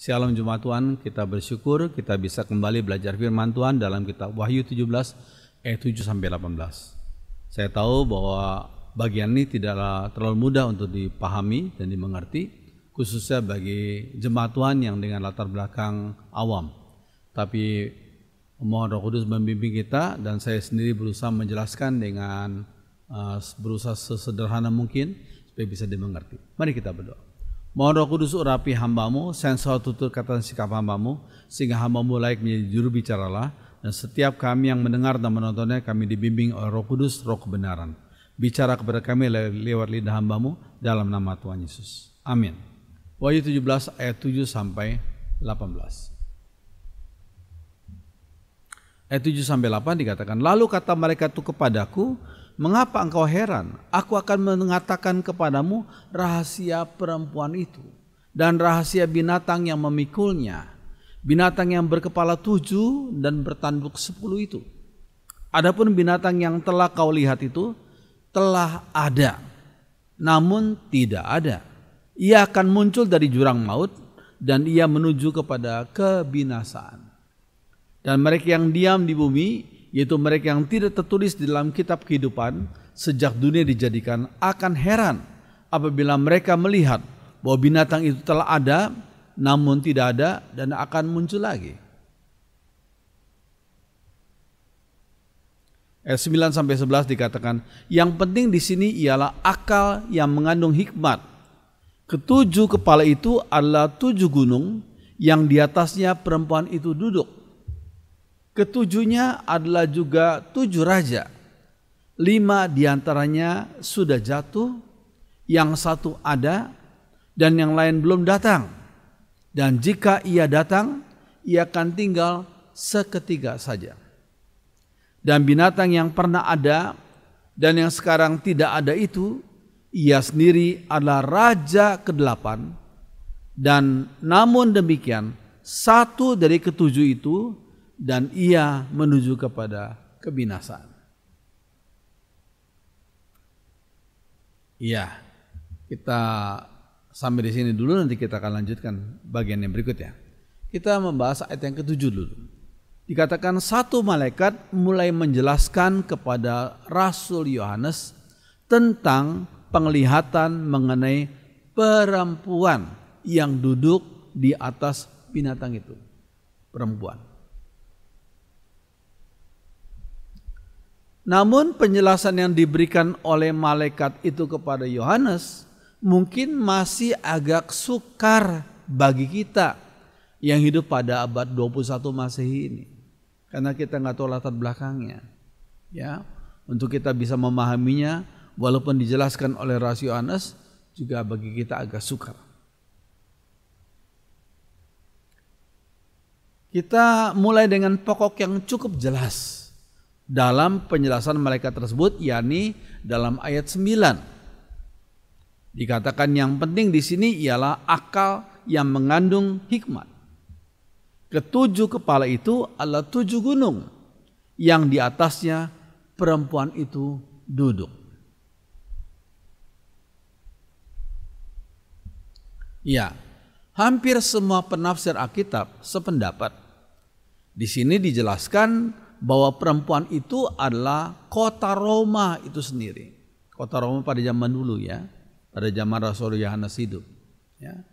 Shalom Jemaat Tuhan, kita bersyukur kita bisa kembali belajar firman Tuhan dalam kitab Wahyu 17 ayat 7 sampai 18. Saya tahu bahwa bagian ini tidaklah terlalu mudah untuk dipahami dan dimengerti, khususnya bagi jemaat Tuhan yang dengan latar belakang awam. Tapi mohon Roh Kudus membimbing kita, dan saya sendiri berusaha menjelaskan dengan berusaha sesederhana mungkin supaya bisa dimengerti. Mari kita berdoa. Mohon Roh Kudus urapi hamba-Mu, sensor tutur kata dan sikap hamba-Mu, sehingga hamba-Mu layak menjadi juru bicaralah, dan setiap kami yang mendengar dan menontonnya, kami dibimbing oleh Roh Kudus, Roh kebenaran. Bicara kepada kami lewat lidah hamba-Mu, dalam nama Tuhan Yesus. Amin. Wahyu 17 ayat 7 sampai 18. Ayat 7 sampai 8 dikatakan, lalu kata malaikat itu kepadaku, mengapa engkau heran? Aku akan mengatakan kepadamu rahasia perempuan itu dan rahasia binatang yang memikulnya, binatang yang berkepala 7 dan bertanduk 10 itu. Adapun binatang yang telah kau lihat itu telah ada, namun tidak ada. Ia akan muncul dari jurang maut dan ia menuju kepada kebinasaan. Dan mereka yang diam di bumi, yaitu mereka yang tidak tertulis di dalam kitab kehidupan sejak dunia dijadikan, akan heran apabila mereka melihat bahwa binatang itu telah ada namun tidak ada dan akan muncul lagi. Ayat 9 sampai 11 dikatakan, yang penting di sini ialah akal yang mengandung hikmat. Ketujuh kepala itu adalah 7 gunung yang di atasnya perempuan itu duduk. Ketujuhnya adalah juga 7 raja. 5 diantaranya sudah jatuh, yang 1 ada, dan yang lain belum datang. Dan jika ia datang, ia akan tinggal seketika saja. Dan binatang yang pernah ada dan yang sekarang tidak ada itu, ia sendiri adalah raja ke-8. Dan namun demikian, 1 dari ketujuh itu, dan ia menuju kepada kebinasaan. Iya, kita sampai di sini dulu, nanti kita akan lanjutkan bagian yang berikutnya. Kita membahas ayat yang ke-7 dulu. Dikatakan satu malaikat mulai menjelaskan kepada Rasul Yohanes tentang penglihatan mengenai perempuan yang duduk di atas binatang itu. Perempuan. Namun penjelasan yang diberikan oleh malaikat itu kepada Yohanes mungkin masih agak sukar bagi kita yang hidup pada abad 21 Masehi ini. Karena kita nggak tahu latar belakangnya. Ya, untuk kita bisa memahaminya walaupun dijelaskan oleh Rasul Yohanes juga bagi kita agak sukar. Kita mulai dengan pokok yang cukup jelas dalam penjelasan malaikat tersebut, yakni dalam ayat 9. Dikatakan yang penting di sini ialah akal yang mengandung hikmat. Ketujuh kepala itu adalah 7 gunung yang di atasnya perempuan itu duduk. Ya, hampir semua penafsir Alkitab sependapat. Di sini dijelaskan bahwa perempuan itu adalah kota Roma itu sendiri. Kota Roma pada zaman dulu ya, pada zaman Rasul Yohanes hidup. Ya.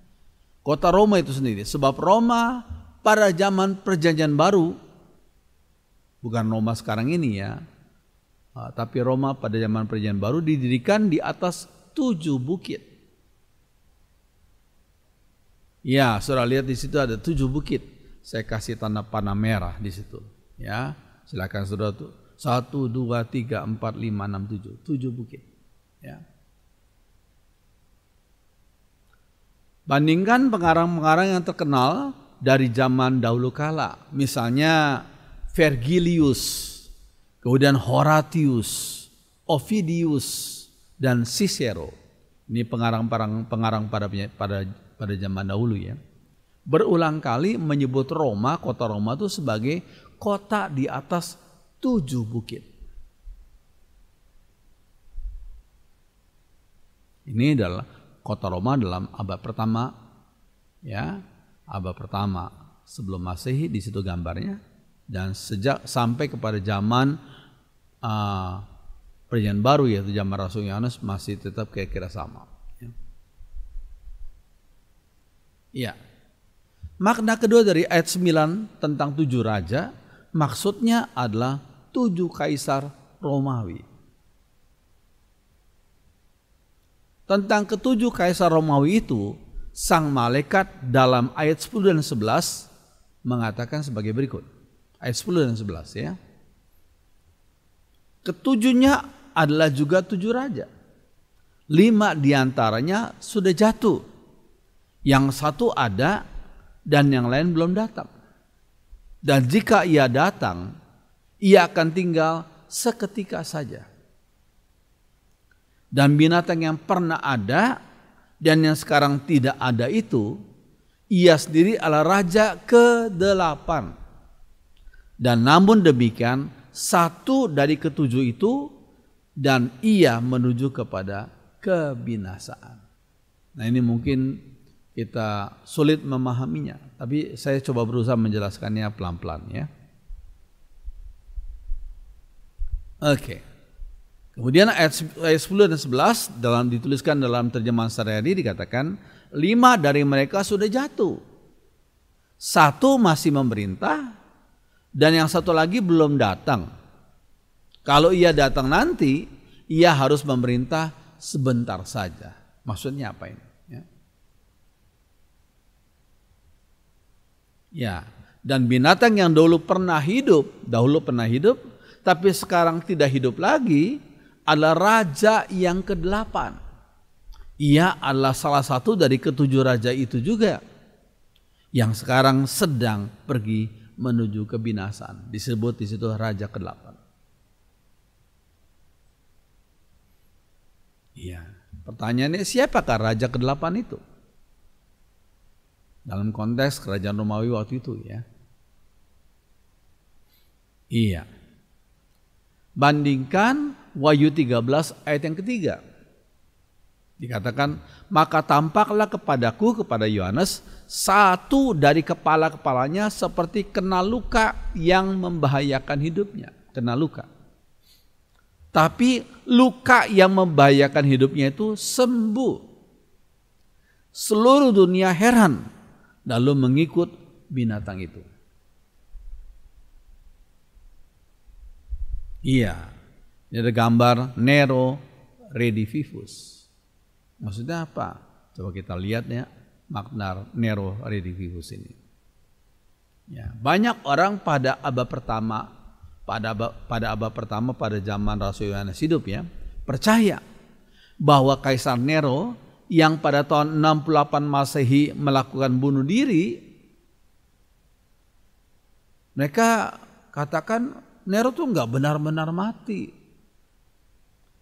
Kota Roma itu sendiri, sebab Roma pada zaman Perjanjian Baru, bukan Roma sekarang ini ya, tapi Roma pada zaman Perjanjian Baru didirikan di atas 7 bukit. Ya, saudara lihat di situ ada 7 bukit. Saya kasih tanda panah merah di situ. Ya. Silakan saudara tuh 1, 2, 3, 4, 5, 6, 7 7 bukit. Ya. Bandingkan pengarang-pengarang yang terkenal dari zaman dahulu kala. Misalnya Vergilius, kemudian Horatius, Ovidius, dan Cicero. Ini pengarang pada zaman dahulu ya. Berulang kali menyebut Roma, kota Roma itu sebagai kota di atas 7 bukit. Ini adalah kota Roma dalam abad pertama, ya, abad pertama sebelum Masehi, di situ gambarnya, dan sejak sampai kepada zaman Perjanjian Baru, yaitu zaman Rasul Yohanes, masih tetap kira-kira sama. Ya. Makna kedua dari ayat 9 tentang 7 raja, maksudnya adalah 7 kaisar Romawi. Tentang ketujuh kaisar Romawi itu, sang malaikat dalam ayat 10 dan 11 mengatakan sebagai berikut. Ayat 10 dan 11 ya. Ketujuhnya adalah juga 7 raja. 5 diantaranya sudah jatuh. Yang 1 ada dan yang lain belum datang. Dan jika ia datang, ia akan tinggal seketika saja. Dan binatang yang pernah ada dan yang sekarang tidak ada itu, ia sendiri adalah raja ke-8. Dan namun demikian, 1 dari ke-7 itu, dan ia menuju kepada kebinasaan. Nah, ini mungkin kita sulit memahaminya, tapi saya coba berusaha menjelaskannya pelan-pelan ya. Oke. Kemudian ayat 10 dan 11 dituliskan dalam terjemahan sehari-hari dikatakan 5 dari mereka sudah jatuh. 1 masih memerintah dan yang 1 lagi belum datang. Kalau ia datang nanti, ia harus memerintah sebentar saja. Maksudnya apa ini? Ya, dan binatang yang dahulu pernah hidup, tapi sekarang tidak hidup lagi, adalah raja yang ke-8. Ia adalah salah satu dari ke-7 raja itu juga, yang sekarang sedang pergi menuju kebinasaan. Disebut di situ raja ke-8. Iya, pertanyaannya siapakah raja ke-8 itu? Dalam konteks kerajaan Romawi waktu itu ya. Iya. Bandingkan Wahyu 13 ayat yang ketiga. Dikatakan, maka tampaklah kepadaku, kepada Yohanes, 1 dari kepala-kepalanya seperti kena luka yang membahayakan hidupnya. Kena luka. Tapi luka yang membahayakan hidupnya itu sembuh. Seluruh dunia heran lalu mengikut binatang itu. Iya. Ini ada gambar Nero Redivivus. Maksudnya apa? Coba kita lihat ya makna Nero Redivivus ini. Ya, banyak orang pada abad pertama, pada zaman Rasul Yohanes hidup ya, percaya bahwa Kaisar Nero yang pada tahun 68 Masehi melakukan bunuh diri, mereka katakan Nero tuh nggak benar-benar mati,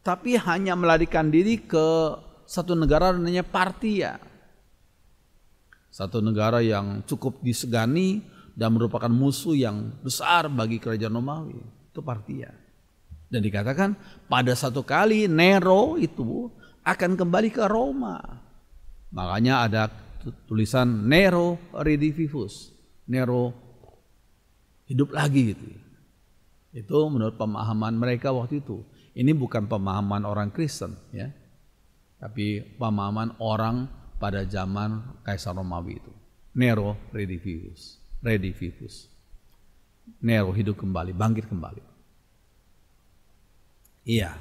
tapi hanya melarikan diri ke satu negara namanya Partia. Satu negara yang cukup disegani dan merupakan musuh yang besar bagi kerajaan Romawi. Itu Partia. Dan dikatakan pada satu kali Nero itu akan kembali ke Roma. Makanya ada tulisan Nero Redivivus. Nero hidup lagi gitu. Itu menurut pemahaman mereka waktu itu. Ini bukan pemahaman orang Kristen ya, tapi pemahaman orang pada zaman Kaisar Romawi itu. Nero Redivivus. Nero hidup kembali, bangkit kembali. Iya.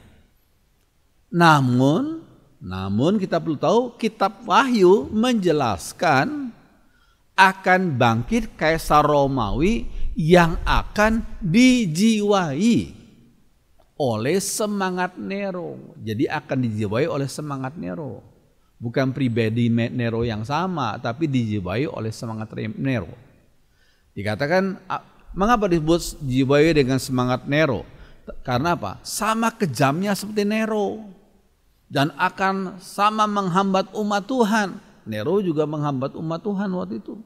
Namun kita perlu tahu kitab Wahyu menjelaskan akan bangkit Kaisar Romawi yang akan dijiwai oleh semangat Nero. Jadi akan dijiwai oleh semangat Nero. Bukan pribadi Nero yang sama, tapi dijiwai oleh semangat Nero. Dikatakan, mengapa disebut dijiwai dengan semangat Nero? Karena apa? Sama kejamnya seperti Nero. Dan akan sama menghambat umat Tuhan. Nero juga menghambat umat Tuhan waktu itu.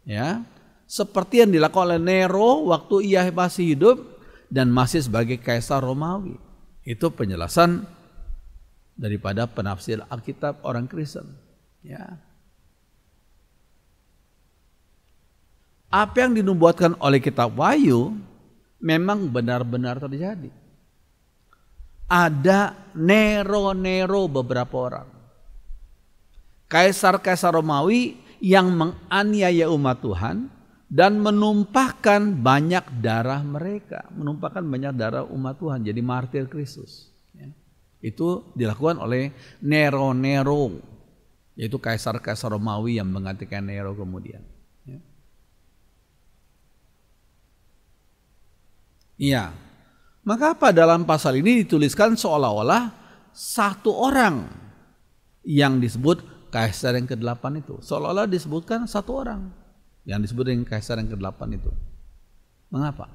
Ya, seperti yang dilakukan oleh Nero waktu ia masih hidup dan masih sebagai kaisar Romawi. Itu penjelasan daripada penafsir Alkitab orang Kristen. Ya. apa yang dinubuatkan oleh kitab Wahyu memang benar-benar terjadi. Ada Nero beberapa orang. Kaisar-kaisar Romawi yang menganiaya umat Tuhan dan menumpahkan banyak darah mereka. Menumpahkan banyak darah umat Tuhan jadi martir Kristus. Itu dilakukan oleh Nero, yaitu kaisar-kaisar Romawi yang menggantikan Nero kemudian. Iya. Maka apa dalam pasal ini dituliskan seolah-olah satu orang yang disebut kaisar yang ke-8 itu. Seolah-olah disebutkan satu orang yang disebut dengan kaisar yang ke-8 itu. Mengapa?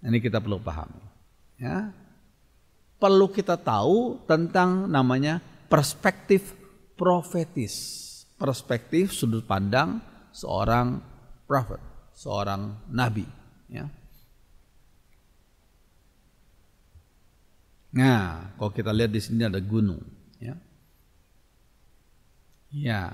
Ini kita perlu pahami. Ya. Perlu kita tahu tentang namanya perspektif profetis. Perspektif sudut pandang seorang prophet, seorang nabi. Ya. Nah, kalau kita lihat di sini ada gunung, ya. Ya.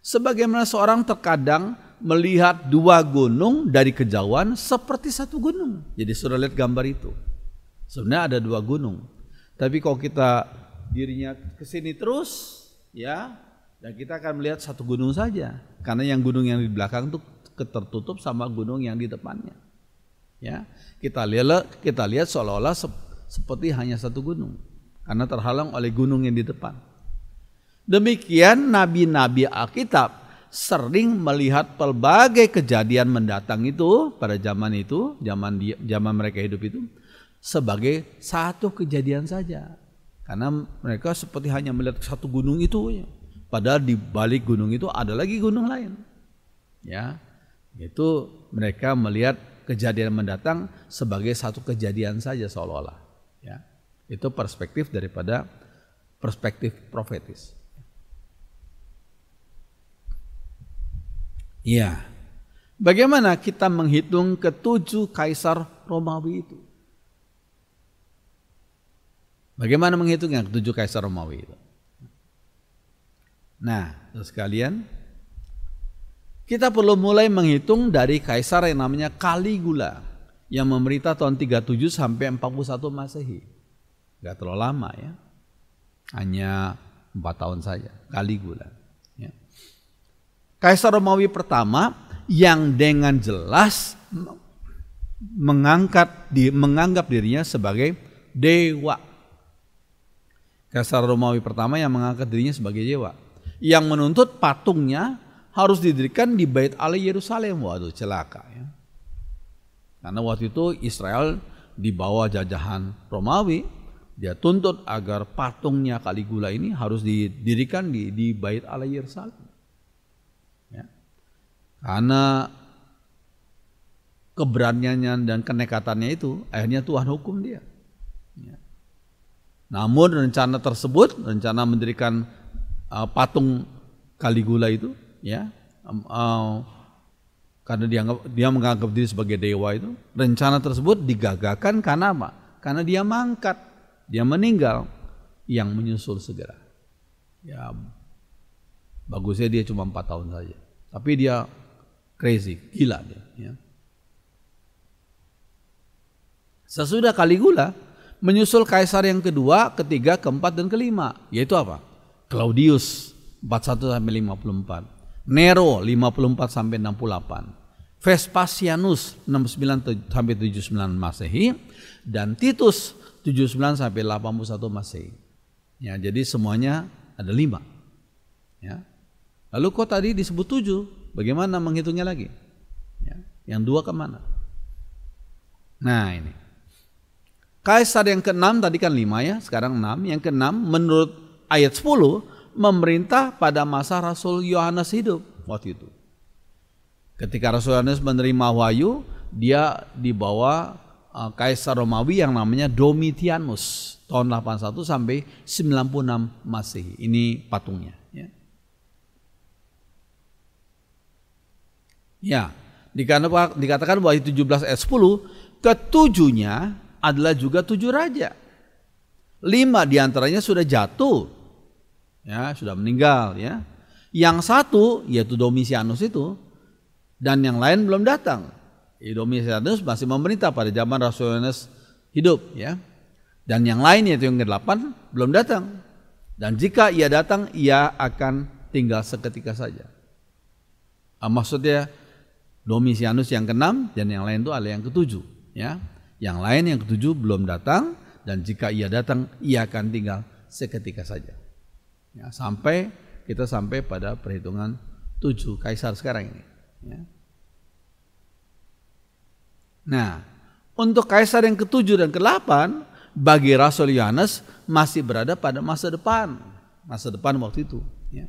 Sebagaimana seorang terkadang melihat dua gunung dari kejauhan seperti satu gunung. Jadi sudah lihat gambar itu. Sebenarnya ada dua gunung. Tapi kalau kita dirinya ke sini terus, ya, dan kita akan melihat satu gunung saja. Karena yang gunung yang di belakang itu tertutup sama gunung yang di depannya. Ya, kita lihat seolah-olah seperti hanya satu gunung karena terhalang oleh gunung yang di depan. Demikian nabi-nabi Alkitab sering melihat pelbagai kejadian mendatang itu pada zaman itu, zaman mereka hidup itu sebagai satu kejadian saja. Karena mereka seperti hanya melihat satu gunung itu, padahal di balik gunung itu ada lagi gunung lain. Ya, itu mereka melihat kejadian mendatang sebagai satu kejadian saja seolah-olah. Ya, itu perspektif daripada perspektif profetis. Ya, bagaimana kita menghitung ke-7 kaisar Romawi itu? Bagaimana menghitungnya ke-7 kaisar Romawi itu? Nah, sekalian, kita perlu mulai menghitung dari kaisar yang namanya Caligula yang memerintah tahun 37 sampai 41 Masehi. Enggak terlalu lama ya. Hanya 4 tahun saja, Caligula. Ya. Kaisar Romawi pertama yang dengan jelas menganggap dirinya sebagai dewa. Kaisar Romawi pertama yang mengangkat dirinya sebagai dewa. Yang menuntut patungnya harus didirikan di Bait Allah Yerusalem. Waduh, celaka ya. Karena waktu itu Israel di bawah jajahan Romawi, dia tuntut agar patungnya Caligula ini harus didirikan di Bait Allah Yerusalem. Ya. Karena keberaniannya dan kenekatannya itu, akhirnya Tuhan hukum dia. Ya. Namun rencana tersebut, rencana mendirikan patung Caligula itu, ya, karena dia menganggap diri sebagai dewa itu, rencana tersebut digagalkan karena apa? Karena dia mangkat, dia meninggal, yang menyusul segera. Ya, bagusnya dia cuma 4 tahun saja, tapi dia crazy, gila dia. Ya. Sesudah Caligula menyusul kaisar yang kedua, ketiga, keempat, dan kelima, yaitu apa? Claudius 41 sampai 54. Nero 54 sampai 68, Vespasianus 69 sampai 79 Masehi, dan Titus 79 sampai 81 Masehi. Ya, jadi semuanya ada 5. Ya. Lalu kok tadi disebut 7? Bagaimana menghitungnya lagi? Ya. Yang 2 kemana? Nah ini. Kaisar yang ke-6 tadi kan 5 ya, sekarang 6. Yang ke-6 menurut ayat 10 memerintah pada masa Rasul Yohanes hidup waktu itu. Ketika Rasul Yohanes menerima wahyu, dia dibawa Kaisar Romawi yang namanya Domitianus tahun 81 sampai 96 Masehi. Ini patungnya. Ya, ya, dikatakan bahwa 17 ayat 10 ketujuhnya adalah juga 7 raja. 5 diantaranya sudah jatuh. Ya, sudah meninggal ya. Yang 1 yaitu Domitianus itu dan yang lain belum datang. Domitianus masih memerintah pada zaman Rasul Yohanes hidup, ya. Dan yang lain yaitu yang ke-8 belum datang. Dan jika ia datang, ia akan tinggal seketika saja. Maksudnya Domitianus yang ke-6 dan yang lain itu adalah yang ke-7, ya. Yang lain yang ke-7 belum datang, dan jika ia datang, ia akan tinggal seketika saja. Ya, kita sampai pada perhitungan 7 kaisar sekarang ini, ya. Nah, untuk kaisar yang ke-7 dan ke-8 bagi Rasul Yohanes masih berada pada masa depan waktu itu, ya.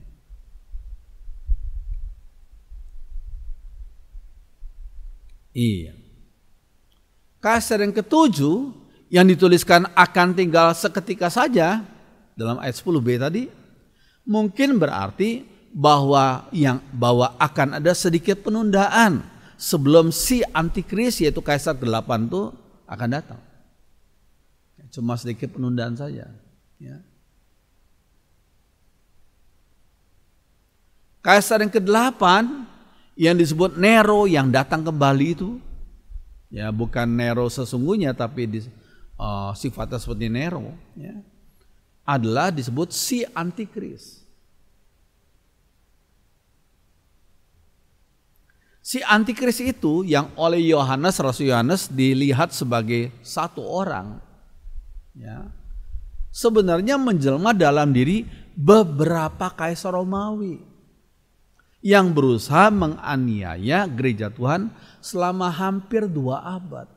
Iya. Kaisar yang ke-7 yang dituliskan akan tinggal seketika saja dalam ayat 10b tadi mungkin berarti bahwa akan ada sedikit penundaan sebelum si antikris yaitu kaisar ke-8 itu akan datang. Cuma sedikit penundaan saja, ya. Kaisar yang ke-8 yang disebut Nero yang datang kembali itu, ya, bukan Nero sesungguhnya tapi sifatnya seperti Nero, ya, adalah disebut si antikris. Si antikris itu yang oleh Rasul Yohanes dilihat sebagai satu orang, ya, sebenarnya menjelma dalam diri beberapa kaisar Romawi yang berusaha menganiaya gereja Tuhan selama hampir 2 abad.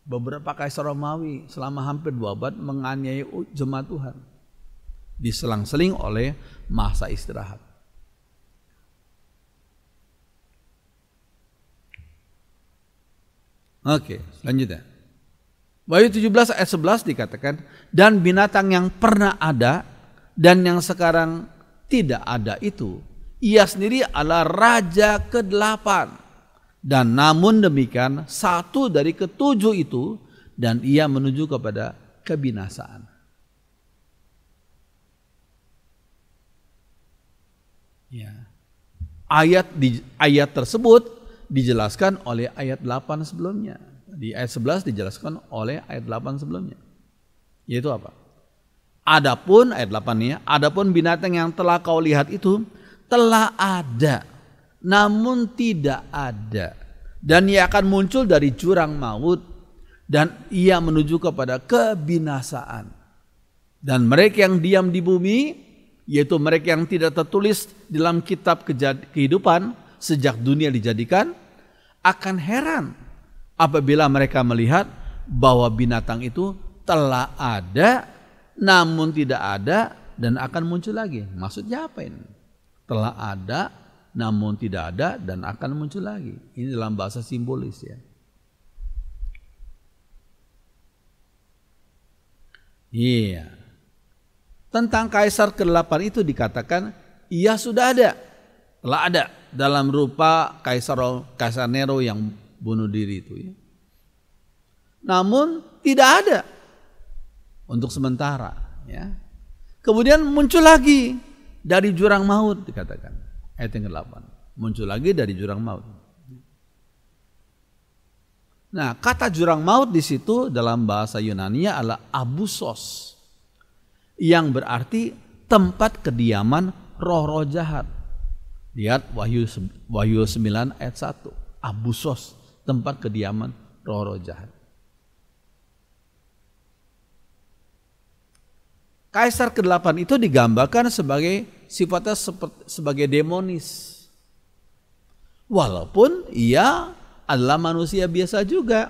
Beberapa kaisar Romawi selama hampir 2 abad menganiaya jemaat Tuhan, diselang-seling oleh masa istirahat. Oke, selanjutnya. Wahyu 17 ayat 11 dikatakan, dan binatang yang pernah ada dan yang sekarang tidak ada itu, ia sendiri adalah raja ke-8. Dan namun demikian satu dari ke-7 itu, dan ia menuju kepada kebinasaan. Ya. Ayat tersebut dijelaskan oleh ayat 8 sebelumnya. Di ayat 11 dijelaskan oleh ayat 8 sebelumnya. Yaitu apa? Adapun ayat 8-nya, adapun binatang yang telah kau lihat itu telah ada, namun tidak ada, dan ia akan muncul dari jurang maut, dan ia menuju kepada kebinasaan. Dan mereka yang diam di bumi, yaitu mereka yang tidak tertulis dalam kitab kehidupan sejak dunia dijadikan, akan heran apabila mereka melihat bahwa binatang itu telah ada, namun tidak ada, dan akan muncul lagi. Maksudnya apa ini? Telah ada, namun tidak ada, dan akan muncul lagi. Ini dalam bahasa simbolis, ya. Iya. Tentang kaisar ke-8 itu dikatakan ia sudah ada, telah ada dalam rupa kaisar Nero yang bunuh diri itu, ya. Namun tidak ada untuk sementara, ya. Kemudian muncul lagi dari jurang maut, dikatakan ayat yang ke-8, muncul lagi dari jurang maut. Nah, kata jurang maut di situ dalam bahasa Yunani adalah abusos, yang berarti tempat kediaman roh-roh jahat. Lihat Wahyu 9 ayat 1. Abusos, tempat kediaman roh-roh jahat. Kaisar ke-8 itu digambarkan sebagai sifatnya sebagai demonis. Walaupun ia adalah manusia biasa juga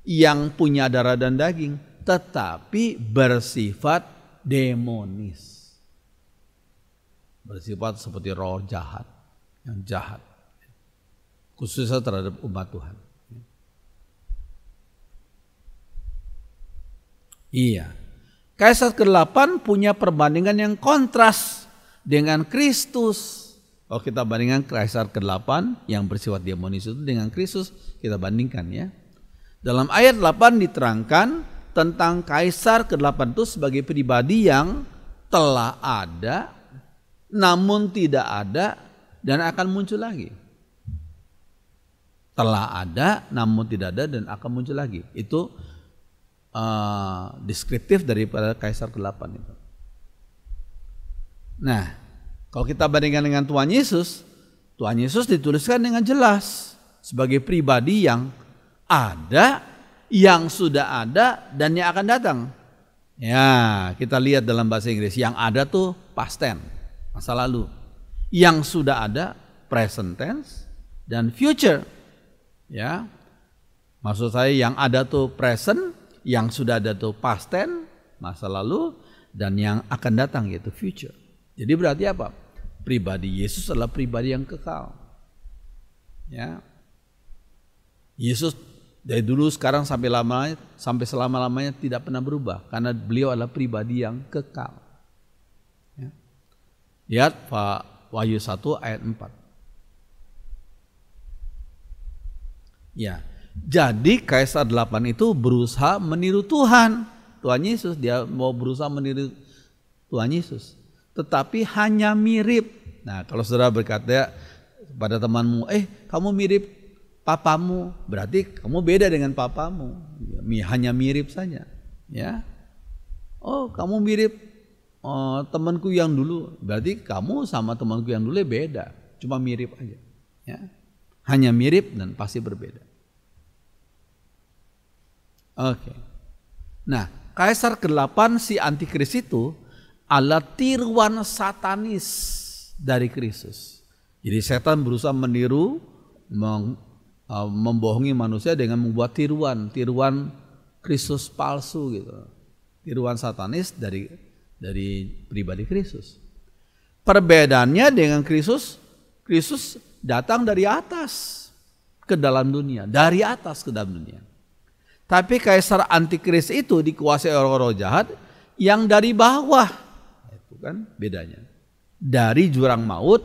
yang punya darah dan daging, tetapi bersifat demonis. Bersifat seperti roh jahat, yang jahat, khususnya terhadap umat Tuhan. Iya, Kaisar ke-8 punya perbandingan yang kontras dengan Kristus. Kalau kita bandingkan Kaisar ke-8 yang bersifat demonis itu dengan Kristus, kita bandingkan, ya. Dalam ayat 8 diterangkan tentang Kaisar ke-8 itu sebagai pribadi yang telah ada, namun tidak ada, dan akan muncul lagi. Telah ada, namun tidak ada dan akan muncul lagi. Itu deskriptif daripada Kaisar ke-8 itu. Nah, kalau kita bandingkan dengan Tuhan Yesus dituliskan dengan jelas sebagai pribadi yang ada, yang sudah ada, dan yang akan datang. Ya, kita lihat dalam bahasa Inggris, yang ada tuh past tense, masa lalu. Yang sudah ada present tense dan future. Ya, maksud saya yang ada tuh present, yang sudah ada tuh past tense, masa lalu, dan yang akan datang yaitu future. Jadi berarti apa? Pribadi Yesus adalah pribadi yang kekal. Ya, Yesus dari dulu sekarang sampai selama-lamanya tidak pernah berubah karena beliau adalah pribadi yang kekal. Ya. Lihat Wahyu 1 ayat 4. Ya, jadi Kaisar 8 itu berusaha meniru Tuhan Yesus. Dia mau berusaha meniru Tuhan Yesus, tetapi hanya mirip. Nah, kalau saudara berkata pada temanmu, kamu mirip papamu, berarti kamu beda dengan papamu. Hanya mirip saja. Ya, oh kamu mirip temanku yang dulu, berarti kamu sama temanku yang dulu beda, cuma mirip aja. Ya. Hanya mirip dan pasti berbeda. Oke. Nah, Kaisar ke-8 si Antikris itu adalah tiruan satanis dari Kristus. Jadi setan berusaha meniru, membohongi manusia dengan membuat tiruan Kristus palsu gitu. Tiruan satanis dari pribadi Kristus. Perbedaannya dengan Kristus datang dari atas ke dalam dunia, dari atas ke dalam dunia. Tapi Kaisar Antikris itu dikuasai roh-roh jahat yang dari bawah. Itu kan bedanya. Dari jurang maut,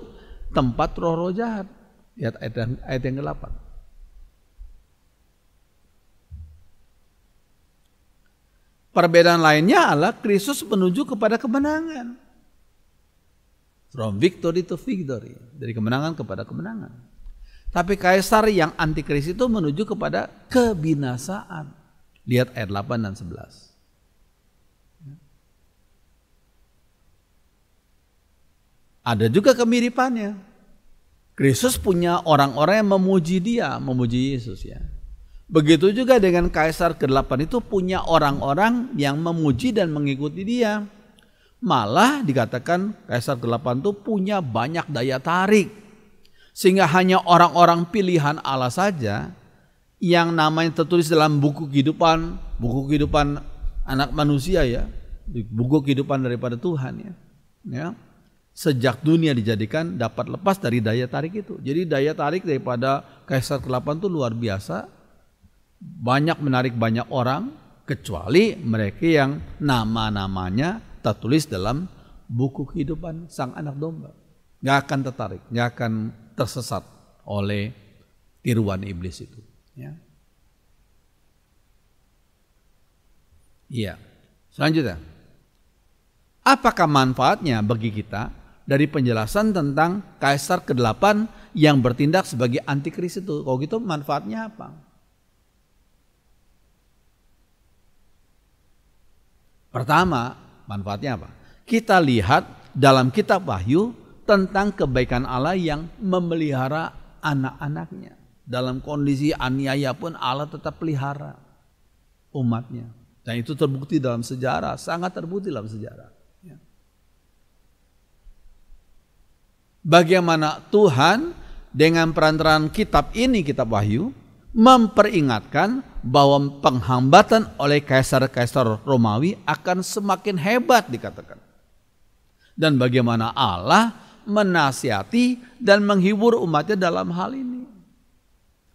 tempat roh-roh jahat. Lihat ayat yang ke-8. Perbedaan lainnya adalah Kristus menuju kepada kemenangan. From victory to victory. Dari kemenangan kepada kemenangan. Tapi Kaisar yang Antikris itu menuju kepada kebinasaan. Lihat ayat 8 dan 11. Ada juga kemiripannya. Kristus punya orang-orang yang memuji dia, memuji Yesus ya. Begitu juga dengan Kaisar ke-8 itu punya orang-orang yang memuji dan mengikuti dia. Malah dikatakan Kaisar ke-8 itu punya banyak daya tarik. Sehingga hanya orang-orang pilihan Allah saja yang namanya tertulis dalam buku kehidupan anak manusia ya. Buku kehidupan daripada Tuhan ya. Sejak dunia dijadikan dapat lepas dari daya tarik itu. Jadi daya tarik daripada Kaisar ke-8 itu luar biasa. Banyak menarik banyak orang kecuali mereka yang nama-namanya tertulis dalam buku kehidupan sang anak domba. Gak akan tertarik, gak akan tersesat oleh tiruan iblis itu. Ya. Iya. Selanjutnya, apakah manfaatnya bagi kita dari penjelasan tentang Kaisar ke-8 yang bertindak sebagai antikris itu? Kalau gitu manfaatnya apa? Pertama, manfaatnya apa? Kita lihat dalam kitab Wahyu tentang kebaikan Allah yang memelihara anak-anaknya. Dalam kondisi aniaya pun Allah tetap pelihara umatnya. Dan itu terbukti dalam sejarah, sangat terbukti dalam sejarah. Bagaimana Tuhan dengan perantaraan kitab ini, kitab Wahyu, memperingatkan bahwa penghambatan oleh kaisar-kaisar Romawi akan semakin hebat dikatakan. Dan bagaimana Allah menasihati dan menghibur umatnya dalam hal ini.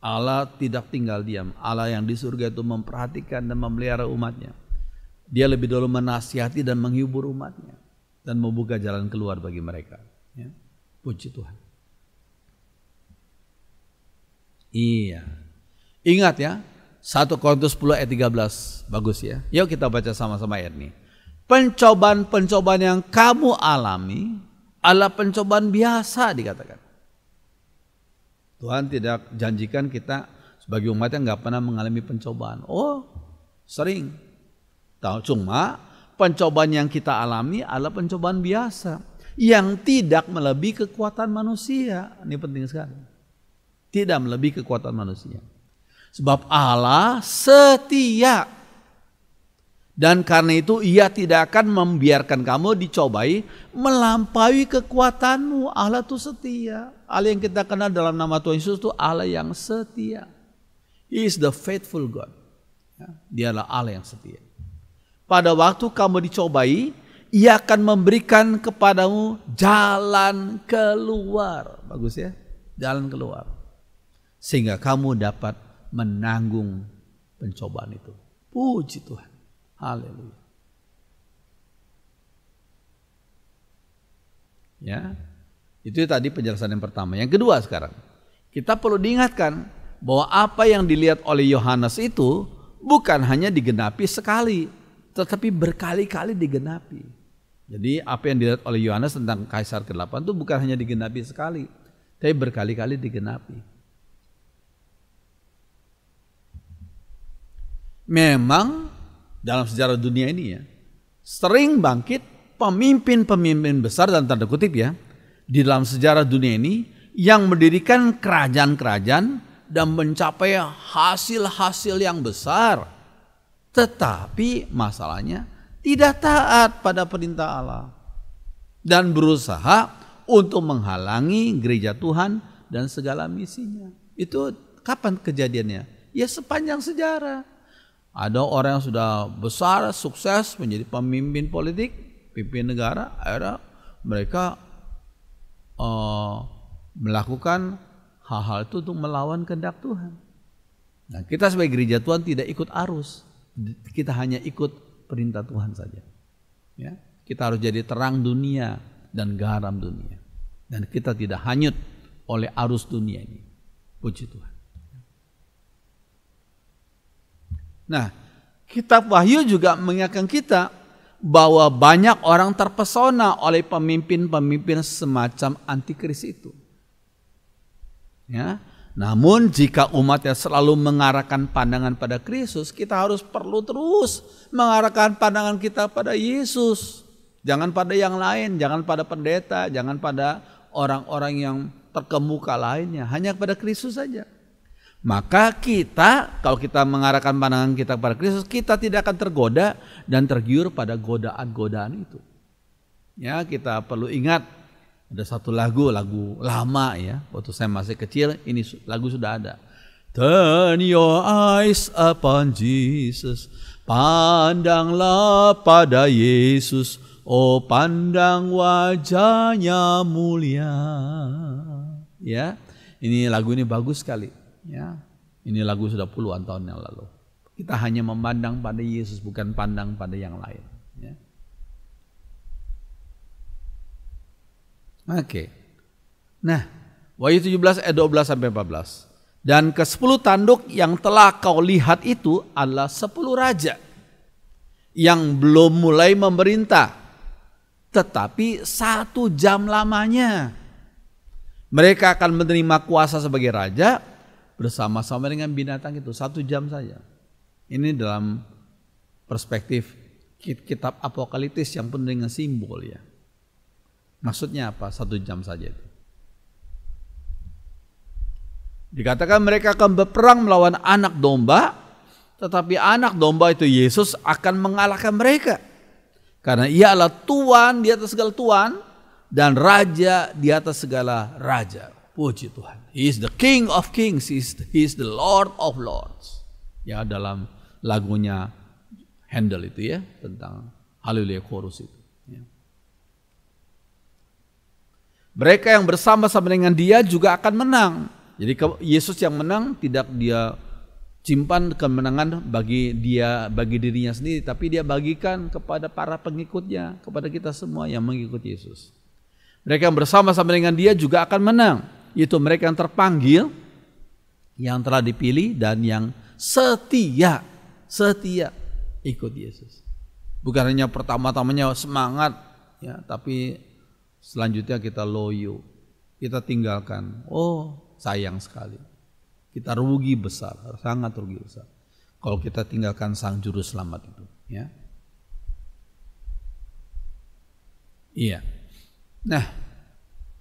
Allah tidak tinggal diam. Allah yang di surga itu memperhatikan dan memelihara umatnya. Dia lebih dulu menasihati dan menghibur umatnya. Dan membuka jalan keluar bagi mereka. Ya. Puji Tuhan. Iya. Ingat ya. 1 Korintus 10 ayat 13. Bagus ya. Yuk kita baca sama-sama ayat ini. Pencobaan-pencobaan yang kamu alami adalah pencobaan biasa dikatakan. Tuhan tidak janjikan kita sebagai umatnya nggak pernah mengalami pencobaan. Oh, sering. Cuma pencobaan yang kita alami adalah pencobaan biasa yang tidak melebihi kekuatan manusia. Ini penting sekali. Tidak melebihi kekuatan manusia. Sebab Allah setia. Dan karena itu Ia tidak akan membiarkan kamu dicobai melampaui kekuatanmu. Allah itu setia. Allah yang kita kenal dalam nama Tuhan Yesus itu Allah yang setia. He is the faithful God. Dia adalah Allah yang setia. Pada waktu kamu dicobai, Ia akan memberikan kepadamu jalan keluar. Bagus ya, jalan keluar. Sehingga kamu dapat menanggung pencobaan itu. Puji Tuhan. Haleluya. Ya, itu tadi penjelasan yang pertama. Yang kedua sekarang, kita perlu diingatkan bahwa apa yang dilihat oleh Yohanes itu bukan hanya digenapi sekali, tetapi berkali-kali digenapi. Jadi apa yang dilihat oleh Yohanes tentang Kaisar ke-8 itu bukan hanya digenapi sekali, tapi berkali-kali digenapi. Memang dalam sejarah dunia ini ya, sering bangkit pemimpin-pemimpin besar dan tanda kutip ya, di dalam sejarah dunia ini yang mendirikan kerajaan-kerajaan dan mencapai hasil-hasil yang besar. Tetapi masalahnya tidak taat pada perintah Allah dan berusaha untuk menghalangi gereja Tuhan dan segala misinya. Itu kapan kejadiannya? Ya sepanjang sejarah. Ada orang yang sudah besar, sukses menjadi pemimpin politik, pimpin negara, akhirnya mereka melakukan hal-hal itu untuk melawan kehendak Tuhan. Nah, kita sebagai gereja Tuhan tidak ikut arus. Kita hanya ikut perintah Tuhan saja. Ya, kita harus jadi terang dunia dan garam dunia. Dan kita tidak hanyut oleh arus dunia ini. Puji Tuhan. Nah, kitab Wahyu juga mengingatkan kita bahwa banyak orang terpesona oleh pemimpin-pemimpin semacam antikris itu. Ya, namun jika umatnya selalu mengarahkan pandangan pada Kristus, kita perlu terus mengarahkan pandangan kita pada Yesus. Jangan pada yang lain, jangan pada pendeta, jangan pada orang-orang yang terkemuka lainnya, hanya pada Kristus saja. Maka kita, kalau kita mengarahkan pandangan kita pada Kristus, kita tidak akan tergoda dan tergiur pada godaan-godaan itu. Ya, kita perlu ingat ada satu lagu lama ya, waktu saya masih kecil, ini lagu sudah ada. Turn your eyes upon Jesus, pandanglah pada Yesus, oh pandang wajahnya mulia. Ya, ini lagu ini bagus sekali. Ya, ini lagu sudah puluhan tahun yang lalu. Kita hanya memandang pada Yesus, bukan pandang pada yang lain. Ya. Oke. Nah, Wahyu 17 ayat 12 sampai 14. Dan ke-10 tanduk yang telah kau lihat itu adalah 10 raja yang belum mulai memerintah, tetapi 1 jam lamanya mereka akan menerima kuasa sebagai raja bersama-sama dengan binatang itu. 1 jam saja. Ini dalam perspektif kitab apokaliptis yang penuh dengan simbol ya. Maksudnya apa? 1 jam saja itu. Dikatakan mereka akan berperang melawan anak domba, tetapi anak domba itu Yesus akan mengalahkan mereka. Karena ia adalah Tuhan di atas segala Tuhan dan Raja di atas segala Raja. Puji Tuhan. He is the King of Kings. He is the Lord of Lords. Ya, dalam lagunya Handel itu ya, tentang Haleluya Chorus itu. Ya. Mereka yang bersama-sama dengan dia juga akan menang. Jadi Yesus yang menang tidak dia simpan kemenangan bagi dirinya sendiri, tapi dia bagikan kepada para pengikutnya, kepada kita semua yang mengikut Yesus. Mereka yang bersama-sama dengan dia juga akan menang. Itu mereka yang terpanggil, yang telah dipilih dan yang setia ikut Yesus. Bukan hanya pertama-tamanya semangat ya, tapi selanjutnya kita loyo, kita tinggalkan. Oh, sayang sekali. Kita rugi besar, sangat rugi besar kalau kita tinggalkan Sang Juru Selamat itu, ya. Iya. Nah,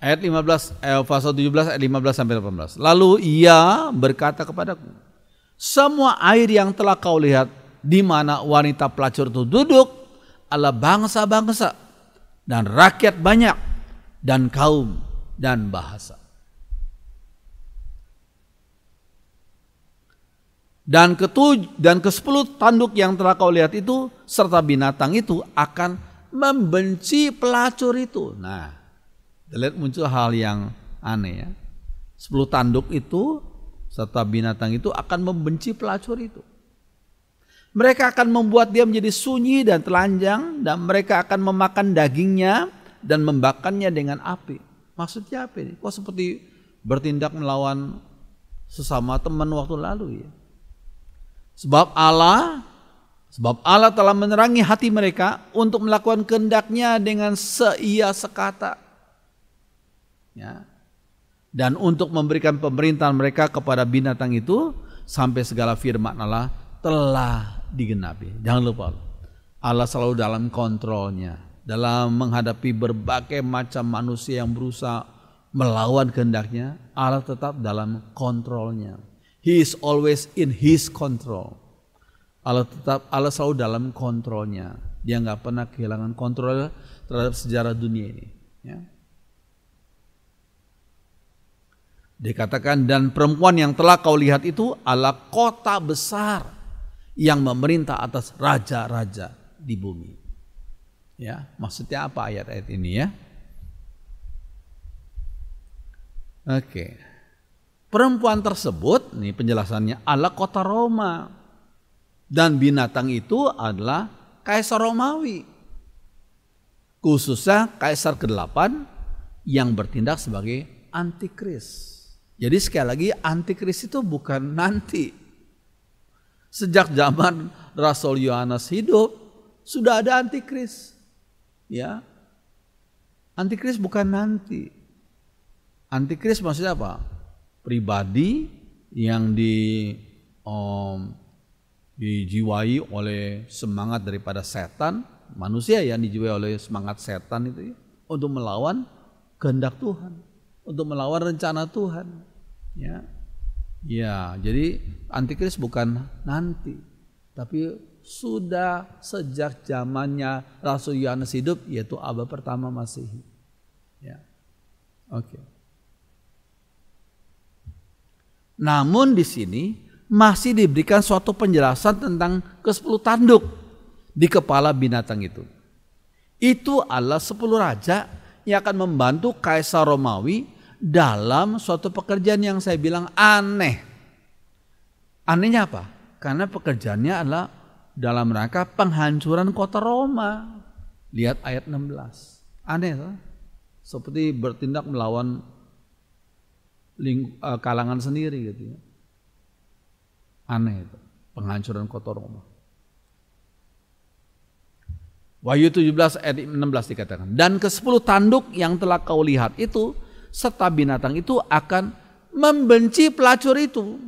ayat 15, pasal 17 ayat 15 sampai 18. Lalu ia berkata kepadaku, semua air yang telah kau lihat di mana wanita pelacur itu duduk adalah bangsa-bangsa dan rakyat banyak dan kaum dan bahasa. Dan ke-10 tanduk yang telah kau lihat itu serta binatang itu akan membenci pelacur itu. Nah, lihat muncul hal yang aneh ya. 10 tanduk itu serta binatang itu akan membenci pelacur itu. Mereka akan membuat dia menjadi sunyi dan telanjang dan mereka akan memakan dagingnya dan membakarnya dengan api. Maksudnya apa ini? Kok seperti bertindak melawan sesama teman waktu lalu ya? Sebab Allah telah menerangi hati mereka untuk melakukan kehendak-Nya dengan seia sekata. Ya. Dan untuk memberikan pemerintahan mereka kepada binatang itu sampai segala firman Allah telah digenapi. Jangan lupa, Allah selalu dalam kontrolnya. Dalam menghadapi berbagai macam manusia yang berusaha melawan kehendak-Nya, Allah tetap dalam kontrolnya. He is always in His control. Allah selalu dalam kontrolnya. Dia nggak pernah kehilangan kontrol terhadap sejarah dunia ini. Ya. Dikatakan dan perempuan yang telah kau lihat itu adalah kota besar yang memerintah atas raja-raja di bumi. Ya, maksudnya apa ayat-ayat ini ya? Oke. Perempuan tersebut, ini penjelasannya, adalah kota Roma. Dan binatang itu adalah Kaisar Romawi. Khususnya Kaisar ke-8 yang bertindak sebagai antikris. Jadi sekali lagi antikris itu bukan nanti. Sejak zaman Rasul Yohanes hidup sudah ada antikris. Ya. Antikris bukan nanti. Antikris maksudnya apa? Pribadi yang dijiwai oleh semangat daripada setan, manusia yang dijiwai oleh semangat setan itu ya, untuk melawan kehendak Tuhan, untuk melawan rencana Tuhan. Ya, ya. Jadi antikris bukan nanti, tapi sudah sejak zamannya Rasul Yohanes hidup, yaitu abad pertama Masehi. Ya, oke. Namun di sini masih diberikan suatu penjelasan tentang ke-10 tanduk di kepala binatang itu. Itu adalah 10 raja yang akan membantu Kaisar Romawi dalam suatu pekerjaan yang saya bilang aneh. Anehnya apa? Karena pekerjaannya adalah dalam rangka penghancuran kota Roma. Lihat ayat 16. Aneh kan? Seperti bertindak melawan kalangan sendiri gitu ya. Aneh itu, penghancuran kota Roma. Wahyu 17 ayat 16 dikatakan, dan ke-10 tanduk yang telah kau lihat itu serta binatang itu akan membenci pelacur itu,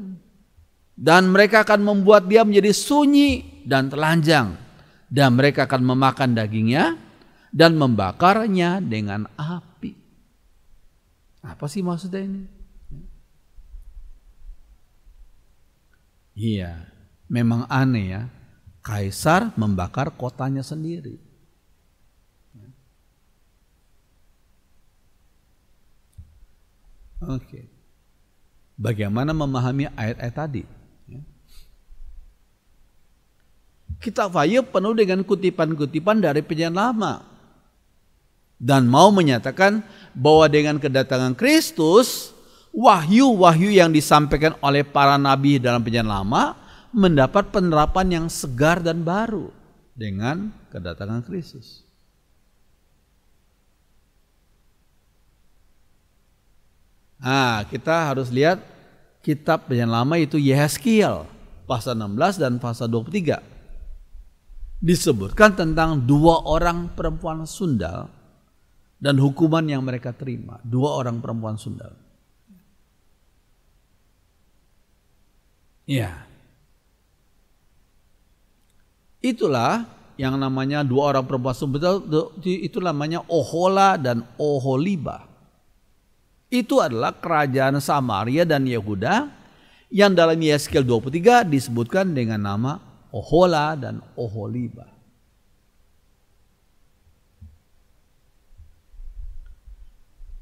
dan mereka akan membuat dia menjadi sunyi dan telanjang, dan mereka akan memakan dagingnya dan membakarnya dengan api. Apa sih maksudnya ini? Iya, memang aneh ya. Kaisar membakar kotanya sendiri. Oke. Bagaimana memahami ayat-ayat tadi? Kitab Wahyu penuh dengan kutipan-kutipan dari Perjanjian Lama. Dan mau menyatakan bahwa dengan kedatangan Kristus, wahyu-wahyu yang disampaikan oleh para nabi dalam Perjanjian Lama mendapat penerapan yang segar dan baru dengan kedatangan Kristus. Nah, kita harus lihat kitab Perjanjian Lama itu Yehezkiel pasal 16 dan pasal 23. Disebutkan tentang 2 orang perempuan sundal dan hukuman yang mereka terima. 2 orang perempuan sundal. Iya. Itulah yang namanya dua orang perempuan itu namanya Ohola dan Oholiba. Itu adalah kerajaan Samaria dan Yehuda yang dalam Yeskel 23 disebutkan dengan nama Ohola dan Oholiba.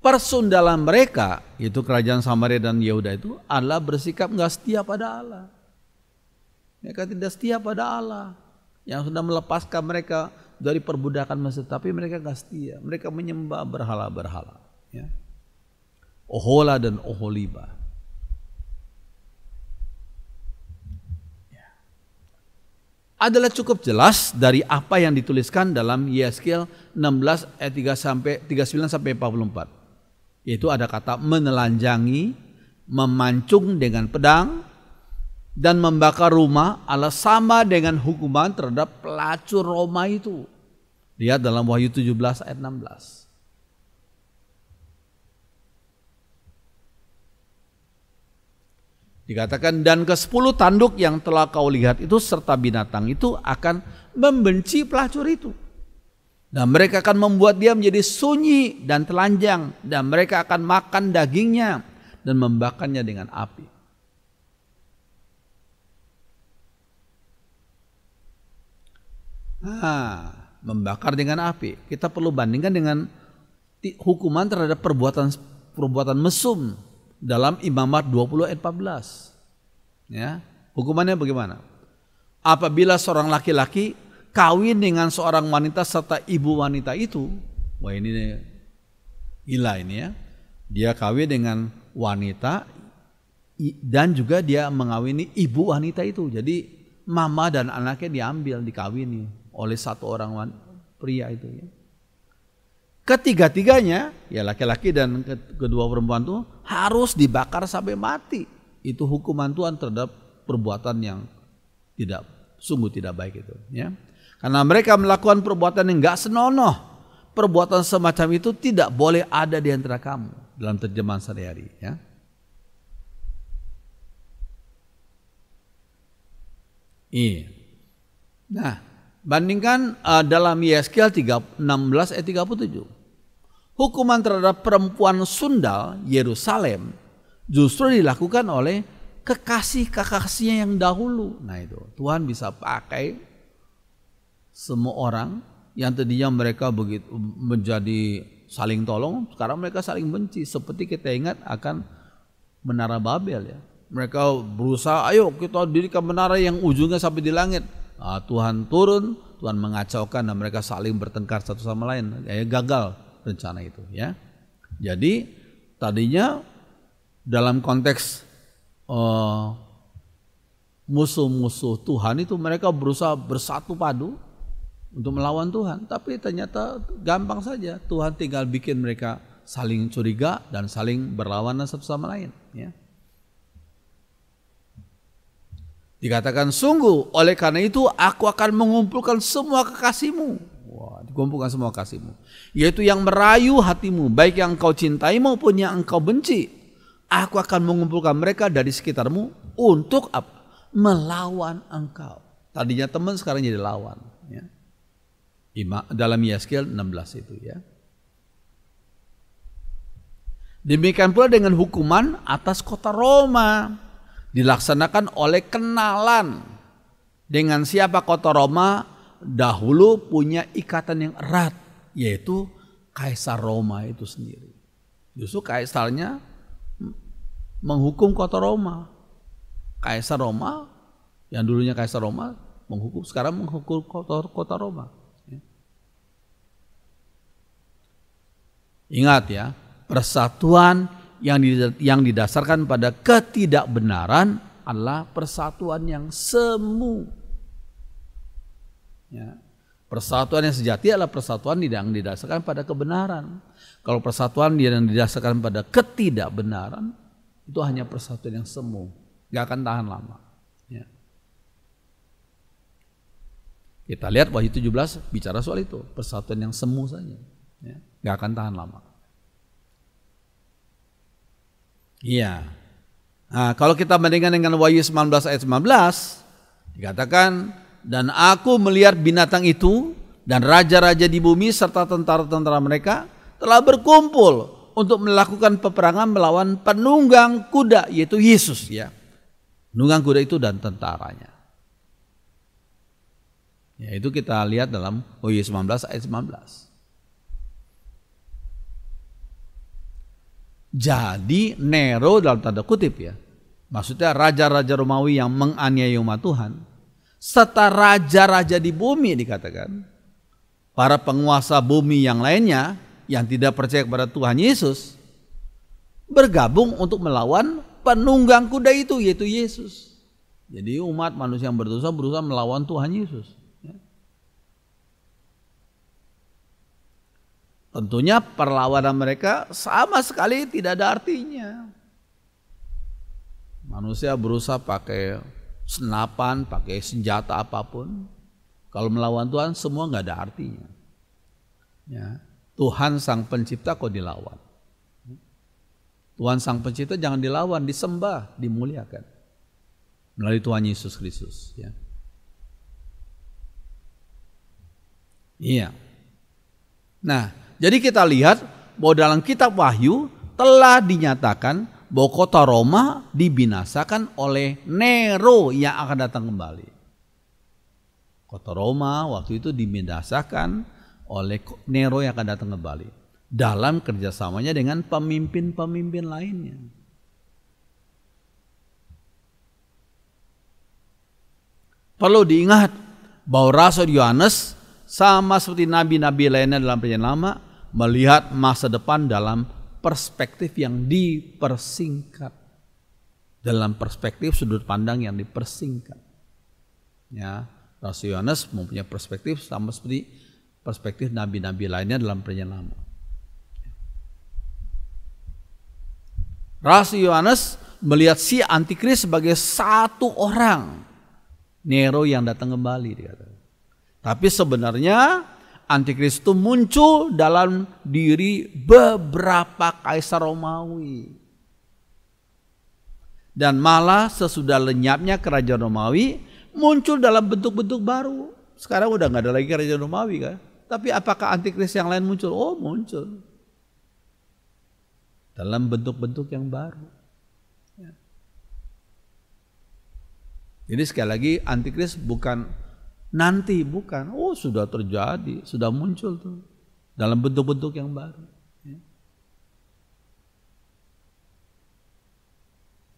Persundalan mereka, itu kerajaan Samaria dan Yehuda itu adalah bersikap nggak setia pada Allah. Mereka tidak setia pada Allah yang sudah melepaskan mereka dari perbudakan Mesir, tapi mereka nggak setia. Mereka menyembah berhala-berhala. Ya. Ohola dan Oholiba. Ya. Adalah cukup jelas dari apa yang dituliskan dalam Yeskel 16 ayat 39 sampai 44. Yaitu ada kata menelanjangi, memancung dengan pedang, dan membakar rumah adalah sama dengan hukuman terhadap pelacur Roma itu. Lihat dalam Wahyu 17 ayat 16. Dikatakan, dan ke-10 tanduk yang telah kau lihat itu serta binatang itu akan membenci pelacur itu. Dan mereka akan membuat dia menjadi sunyi dan telanjang. Dan mereka akan makan dagingnya dan membakarnya dengan api. Membakar dengan api. Kita perlu bandingkan dengan hukuman terhadap perbuatan mesum dalam Imamat 20 ayat 14. Ya, hukumannya bagaimana? Apabila seorang laki-laki kawin dengan seorang wanita serta ibu wanita itu, wah ini gila ini ya. Dia kawin dengan wanita dan juga dia mengawini ibu wanita itu. Jadi mama dan anaknya diambil, dikawini oleh satu orang pria itu ya. Ketiga-tiganya, ya laki-laki dan kedua perempuan itu harus dibakar sampai mati. Itu hukuman Tuhan terhadap perbuatan yang sungguh tidak baik itu ya. Karena mereka melakukan perbuatan yang enggak senonoh. Perbuatan semacam itu tidak boleh ada di antara kamu. Dalam terjemahan sehari-hari ya. Iya. Nah, bandingkan dalam Yeskel 16 ayat 37. Hukuman terhadap perempuan sundal Yerusalem justru dilakukan oleh kekasih-kekasihnya yang dahulu. Nah itu, Tuhan bisa pakai semua orang yang tadinya mereka begitu menjadi saling tolong, sekarang mereka saling benci. Seperti kita ingat akan menara Babel ya. Mereka berusaha, ayo kita dirikan menara yang ujungnya sampai di langit. Tuhan turun, Tuhan mengacaukan dan mereka saling bertengkar satu sama lain. Ya, gagal rencana itu ya. Jadi tadinya dalam konteks musuh-musuh Tuhan itu mereka berusaha bersatu padu untuk melawan Tuhan, tapi ternyata gampang saja. Tuhan tinggal bikin mereka saling curiga dan saling berlawanan satu sama lain ya. Dikatakan, sungguh oleh karena itu aku akan mengumpulkan semua kekasihmu. Wah, dikumpulkan semua kekasihmu, yaitu yang merayu hatimu, baik yang engkau cintai maupun yang engkau benci. Aku akan mengumpulkan mereka dari sekitarmu untuk apa? Melawan engkau. Tadinya teman, sekarang jadi lawan ya. Dalam Yeskel 16 itu ya. Demikian pula dengan hukuman atas kota Roma, dilaksanakan oleh kenalan dengan siapa kota Roma dahulu punya ikatan yang erat, yaitu Kaisar Roma itu sendiri. Justru kaisarnya menghukum kota Roma. Kaisar Roma yang dulunya Kaisar Roma menghukum, sekarang menghukum kota Roma. Ingat ya, persatuan yang didasarkan pada ketidakbenaran adalah persatuan yang semu. Ya. Persatuan yang sejati adalah persatuan yang didasarkan pada kebenaran. Kalau persatuan yang didasarkan pada ketidakbenaran, itu hanya persatuan yang semu, gak akan tahan lama. Ya. Kita lihat Wahyu 17 bicara soal itu, persatuan yang semu saja. Ya, gak akan tahan lama. Iya. Nah, kalau kita bandingkan dengan Wahyu 19 ayat 19, dikatakan, dan aku melihat binatang itu dan raja-raja di bumi serta tentara-tentara mereka telah berkumpul untuk melakukan peperangan melawan penunggang kuda, yaitu Yesus, ya. Penunggang kuda itu dan tentaranya. Ya, itu kita lihat dalam Wahyu 19 ayat 19. Jadi Nero dalam tanda kutip, ya, maksudnya raja-raja Romawi yang menganiaya umat Tuhan, serta raja-raja di bumi dikatakan, para penguasa bumi yang lainnya yang tidak percaya kepada Tuhan Yesus, bergabung untuk melawan penunggang kuda itu, yaitu Yesus. Jadi umat manusia yang berdosa berusaha melawan Tuhan Yesus. Tentunya perlawanan mereka sama sekali tidak ada artinya. Manusia berusaha pakai senapan, pakai senjata apapun. Kalau melawan Tuhan semua nggak ada artinya. Ya. Tuhan Sang Pencipta kok dilawan. Tuhan Sang Pencipta jangan dilawan, disembah, dimuliakan melalui Tuhan Yesus Kristus. Ya. Iya. Nah, jadi kita lihat bahwa dalam kitab Wahyu telah dinyatakan bahwa kota Roma dibinasakan oleh Nero yang akan datang kembali. Kota Roma waktu itu dibinasakan oleh Nero yang akan datang kembali dalam kerjasamanya dengan pemimpin-pemimpin lainnya. Perlu diingat bahwa Rasul Yohanes sama seperti nabi-nabi lainnya dalam Perjanjian Lama melihat masa depan dalam perspektif yang dipersingkat, dalam perspektif sudut pandang yang dipersingkat. Ya, Rasul Yohanes mempunyai perspektif sama seperti perspektif nabi-nabi lainnya dalam Perjanjian Lama. Rasul Yohanes melihat si antikris sebagai satu orang, Nero yang datang kembali, dikatakan. Tapi sebenarnya antikris itu muncul dalam diri beberapa kaisar Romawi. Dan malah sesudah lenyapnya kerajaan Romawi muncul dalam bentuk-bentuk baru. Sekarang udah nggak ada lagi kerajaan Romawi, kan? Tapi apakah antikris yang lain muncul? Oh, muncul. Dalam bentuk-bentuk yang baru. Ya. Jadi sekali lagi antikris bukan nanti, bukan. Oh, sudah terjadi, sudah muncul tuh dalam bentuk-bentuk yang baru.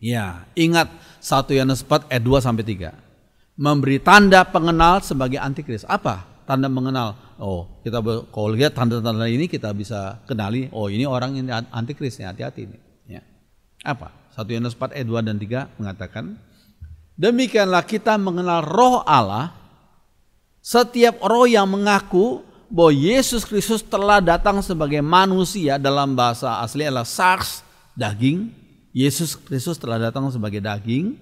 Ya, ingat 1 Yohanes 4 ayat 2 sampai 3. Memberi tanda pengenal sebagai antikris. Apa tanda mengenal? Oh, kita kalau lihat tanda-tanda ini kita bisa kenali, oh ini orang ini antikris, hati-hati ini. Ya. Apa? 1 Yohanes 4 ayat 2 dan 3 mengatakan, demikianlah kita mengenal Roh Allah. Setiap roh yang mengaku bahwa Yesus Kristus telah datang sebagai manusia, dalam bahasa asli adalah sarx, daging. Yesus Kristus telah datang sebagai daging,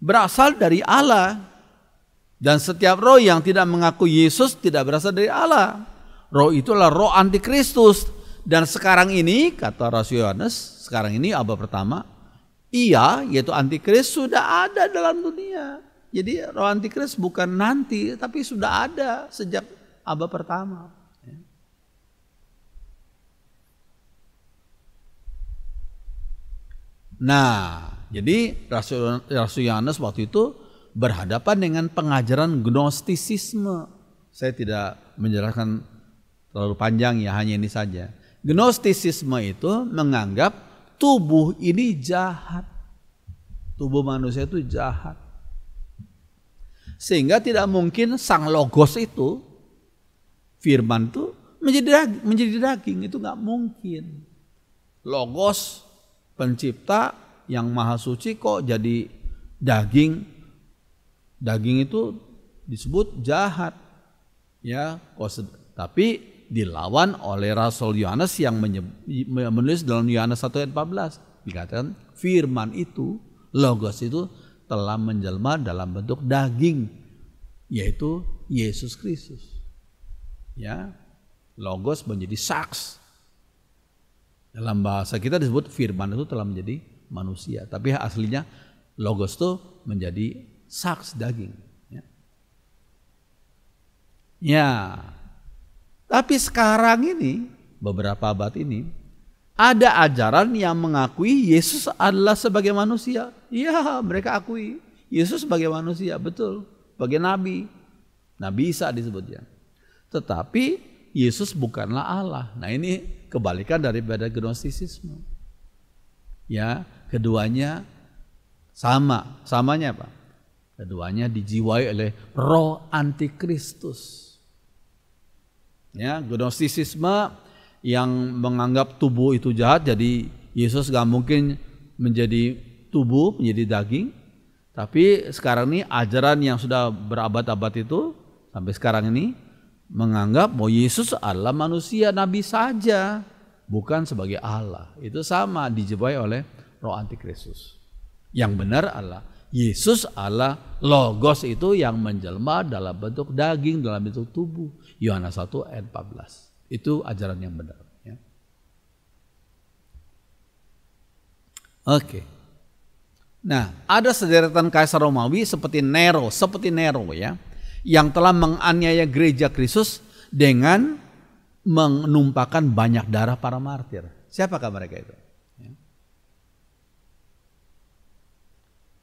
berasal dari Allah. Dan setiap roh yang tidak mengaku Yesus tidak berasal dari Allah. Roh itulah roh antikristus. Dan sekarang ini, kata Rasul Yohanes, sekarang ini abad pertama, ia, yaitu antikris, sudah ada dalam dunia. Jadi roh antikris bukan nanti, tapi sudah ada sejak abad pertama. Nah, jadi Rasul Yohanes waktu itu berhadapan dengan pengajaran gnostisisme. Saya tidak menjelaskan terlalu panjang, ya hanya ini saja. Gnostisisme itu menganggap tubuh ini jahat. Tubuh manusia itu jahat. Sehingga tidak mungkin sang logos itu, firman itu menjadi daging, itu nggak mungkin. Logos pencipta yang maha suci kok jadi daging? Daging itu disebut jahat, ya. Tapi dilawan oleh Rasul Yohanes yang menulis dalam Yohanes 1 ayat 14, dikatakan firman itu, logos itu telah menjelma dalam bentuk daging, yaitu Yesus Kristus. Ya, logos menjadi sarx. Dalam bahasa kita disebut firman itu telah menjadi manusia. Tapi aslinya logos itu menjadi saks, daging. Ya. Tapi sekarang ini, beberapa abad ini, ada ajaran yang mengakui Yesus adalah sebagai manusia. Iya, mereka akui Yesus sebagai manusia, betul. Sebagai nabi. Nabi Isa disebutnya. Tetapi Yesus bukanlah Allah. Nah, ini kebalikan daripada gnostisisme. Ya, keduanya sama. Samanya apa? Keduanya dijiwai oleh roh antikristus. Ya, gnostisisme yang menganggap tubuh itu jahat, jadi Yesus gak mungkin menjadi tubuh, menjadi daging. Tapi sekarang ini ajaran yang sudah berabad-abad itu sampai sekarang ini menganggap bahwa Yesus adalah manusia, nabi saja, bukan sebagai Allah. Itu sama dijiwai oleh roh antikristus. Yang benar adalah Yesus adalah logos itu yang menjelma dalam bentuk daging, dalam bentuk tubuh. Yohanes 1 ayat 14. Itu ajaran yang benar. Ya. Oke. Nah, ada sederetan kaisar Romawi seperti Nero ya, yang telah menganiaya gereja Kristus dengan menumpahkan banyak darah para martir. Siapakah mereka itu? Ya.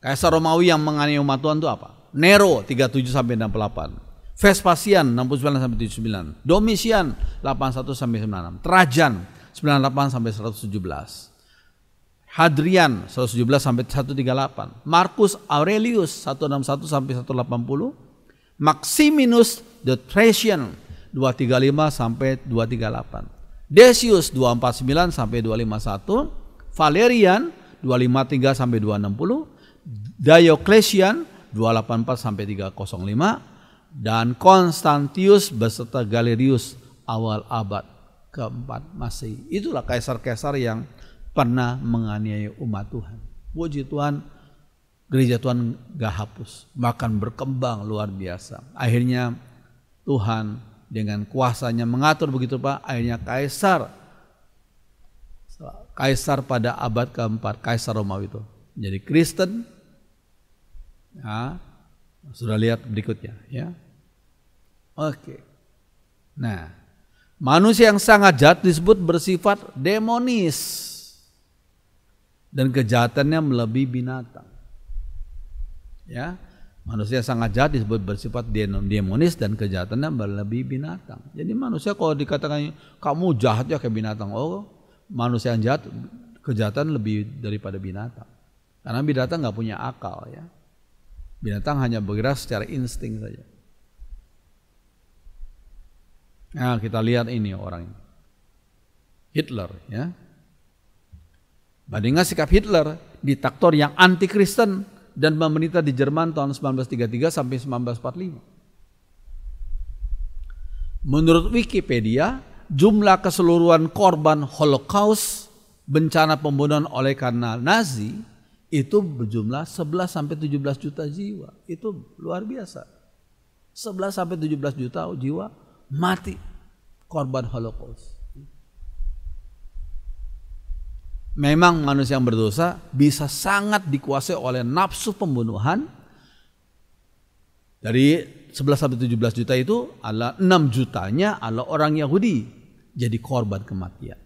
Kaisar Romawi yang menganiaya umat Tuhan itu apa? Nero 37 sampai 68. Vespasian 69 sampai 79. Domitian 81 sampai 96. Trajan 98 sampai 117. Hadrian 117 sampai 138. Marcus Aurelius 161 sampai 180. Maximinus the Thracian 235 sampai 238. Decius 249 sampai 251. Valerian 253 sampai 260. Diocletian 284 sampai 305. Dan Konstantius beserta Galerius awal abad keempat Masehi. Itulah kaisar-kaisar yang pernah menganiaya umat Tuhan. Puji Tuhan, gereja Tuhan gak hapus, bahkan berkembang luar biasa. Akhirnya Tuhan dengan kuasanya mengatur begitu Pak. Akhirnya kaisar pada abad keempat, kaisar Romawi itu menjadi Kristen. Ya, sudah lihat berikutnya ya. Oke. Nah, manusia yang sangat jahat disebut bersifat demonis. Dan kejahatannya melebihi binatang. Ya, manusia sangat jahat disebut bersifat demonis dan kejahatannya melebihi binatang. Jadi manusia kalau dikatakan kamu jahat ya kayak binatang, oh manusia yang jahat kejahatan lebih daripada binatang. Karena binatang nggak punya akal ya. Binatang hanya bergerak secara insting saja. Nah, kita lihat ini orang ini. Hitler ya. Bandingkan sikap Hitler, diktator yang anti Kristen dan memerintah di Jerman tahun 1933 sampai 1945. Menurut Wikipedia, jumlah keseluruhan korban Holocaust, bencana pembunuhan oleh karena Nazi, itu berjumlah 11 sampai 17 juta jiwa. Itu luar biasa. 11 sampai 17 juta jiwa mati korban Holocaust. Memang manusia yang berdosa bisa sangat dikuasai oleh nafsu pembunuhan. Dari 11 sampai 17 juta itu adalah 6 jutanya adalah orang Yahudi jadi korban kematian.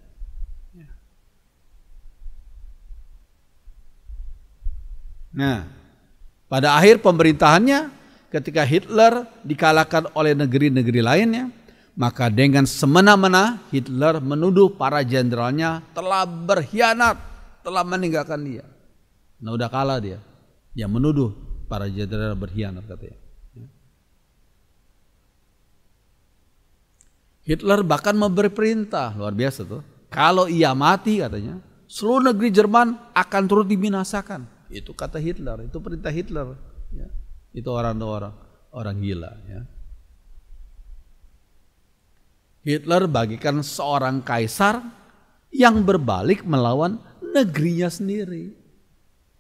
Nah, pada akhir pemerintahannya ketika Hitler dikalahkan oleh negeri-negeri lainnya, maka dengan semena-mena Hitler menuduh para jenderalnya telah berkhianat, telah meninggalkan dia. Nah udah kalah dia. Yang menuduh para jenderal berkhianat katanya. Hitler bahkan memberi perintah, luar biasa tuh. Kalau ia mati katanya, seluruh negeri Jerman akan turut dibinasakan. Itu kata Hitler, itu perintah Hitler. Ya. Itu orang gila ya. Hitler bagikan seorang kaisar yang berbalik melawan negerinya sendiri.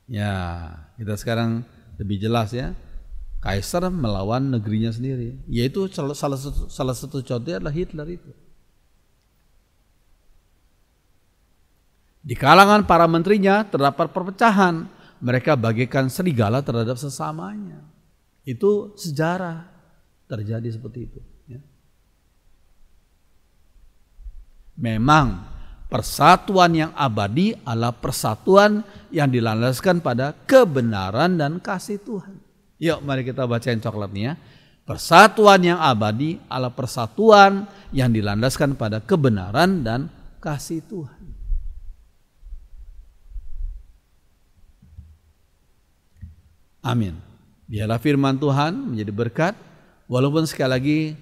Ya, kita sekarang lebih jelas ya. Kaisar melawan negerinya sendiri. Yaitu salah satu contohnya adalah Hitler itu. Di kalangan para menterinya terdapat perpecahan. Mereka bagaikan serigala terhadap sesamanya. Itu sejarah terjadi seperti itu. Ya. Memang persatuan yang abadi adalah persatuan yang dilandaskan pada kebenaran dan kasih Tuhan. Yuk mari kita bacain coklatnya. Persatuan yang abadi adalah persatuan yang dilandaskan pada kebenaran dan kasih Tuhan. Amin. Biarlah firman Tuhan menjadi berkat, walaupun sekali lagi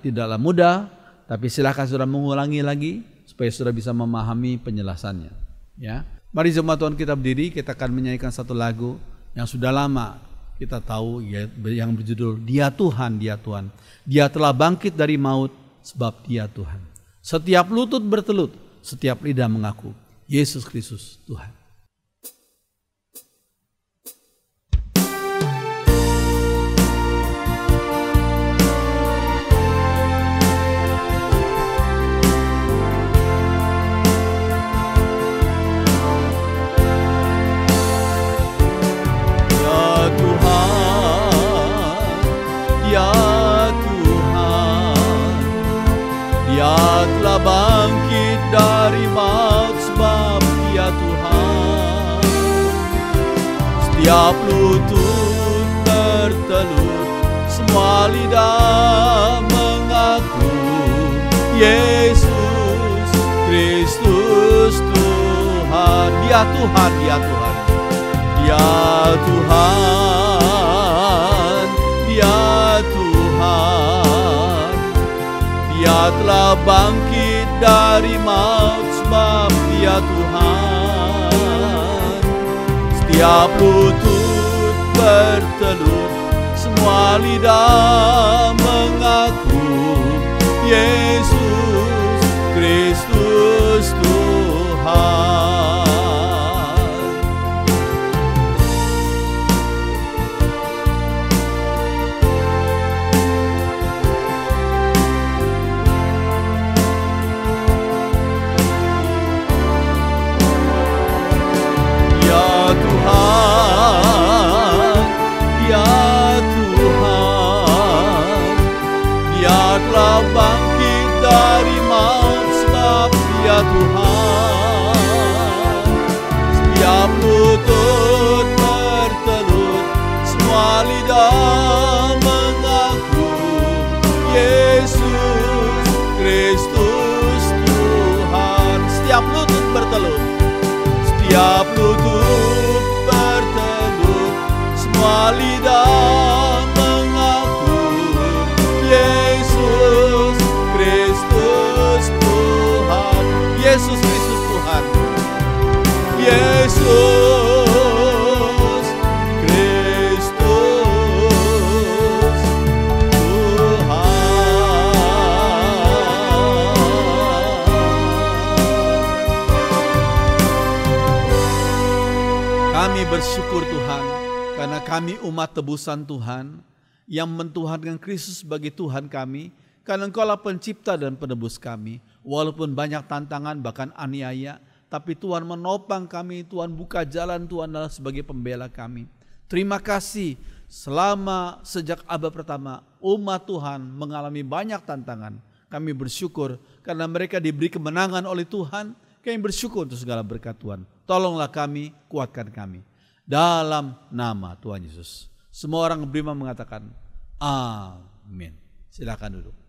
tidaklah mudah, tapi silakan saudara mengulangi lagi supaya saudara bisa memahami penjelasannya. Ya, mari jemaat Tuhan kita berdiri, kita akan menyanyikan satu lagu yang sudah lama kita tahu yang berjudul Dia Tuhan, Dia Tuhan. Dia telah bangkit dari maut sebab Dia Tuhan. Setiap lutut bertelut, setiap lidah mengaku Yesus Kristus Tuhan. Bangkit dari maut sebab Dia Tuhan. Setiap lutut bertelut, semua lidah mengaku Yesus Kristus Tuhan. Dia Tuhan, Dia Tuhan, Dia Tuhan, Dia Tuhan. Dia telah bangkit dari maut sebab Dia Tuhan. Setiap lutut bertelut, semua lidah mengaku Yesus Kristus Tuhan. Telah bangkit dari maut sebab Dia Tuhan. Setiap lutut bertelut, semua lidah mengaku Yesus Kristus Tuhan. Setiap lutut bertelut, setiap lutut bertelut, semua lidah mengaku Yesus Kristus Tuhan. Yesus Kristus Tuhan. Yesus Kristus Tuhan. Kami bersyukur Tuhan, karena kami umat tebusan Tuhan, yang mentuhankan Kristus sebagai Tuhan kami, karena Engkaulah pencipta dan penebus kami. Walaupun banyak tantangan bahkan aniaya, tapi Tuhan menopang kami, Tuhan buka jalan, Tuhan adalah sebagai pembela kami. Terima kasih, sejak abad pertama umat Tuhan mengalami banyak tantangan. Kami bersyukur karena mereka diberi kemenangan oleh Tuhan. Kami bersyukur untuk segala berkat Tuhan. Tolonglah kami, kuatkan kami. Dalam nama Tuhan Yesus. Semua orang beriman mengatakan amin. Silakan duduk.